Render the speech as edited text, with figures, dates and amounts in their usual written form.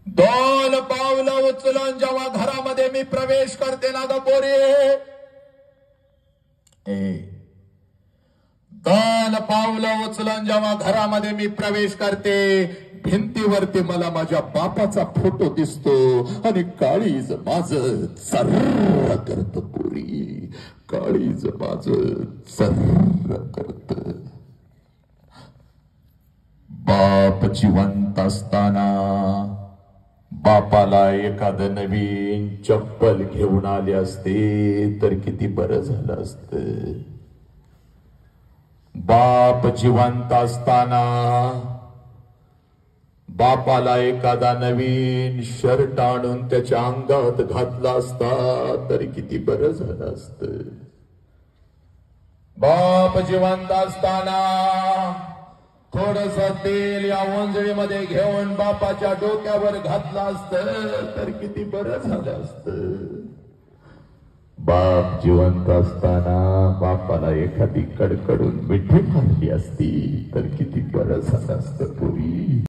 दोन पावलं उचलून जेव्हा घरामध्ये मी प्रवेश करते ना ग पोरी, दोन पावलं उचलून जेव्हा घरामध्ये मी प्रवेश करते, भिंतीवरती मला माझ्या बापाचा फोटो दिसतो आणि काळीज माझं सर्र करत पोरी, काळीज माझं सर्र करत. बाप जिवंत असताना बापाला एखादं नवीन चप्पल घेऊन आले असते तर किती बरं झालं असतं. बाप जिवंत असताना बापाला एखादा नवीन शर्ट आणून त्याच्या अंगात घातला असता तरी किती बरं झालं असतं. बाप जिवंत असताना थोडस तेल या ओंजळीमध्ये घेऊन बापाच्या डोक्यावर घातलं असतं तर किती बरं झालं असतं. बाप जिवंत असताना बापाला एखादी कडकडून मिठी मारली असती तर किती बरं झालं असतं पुरी.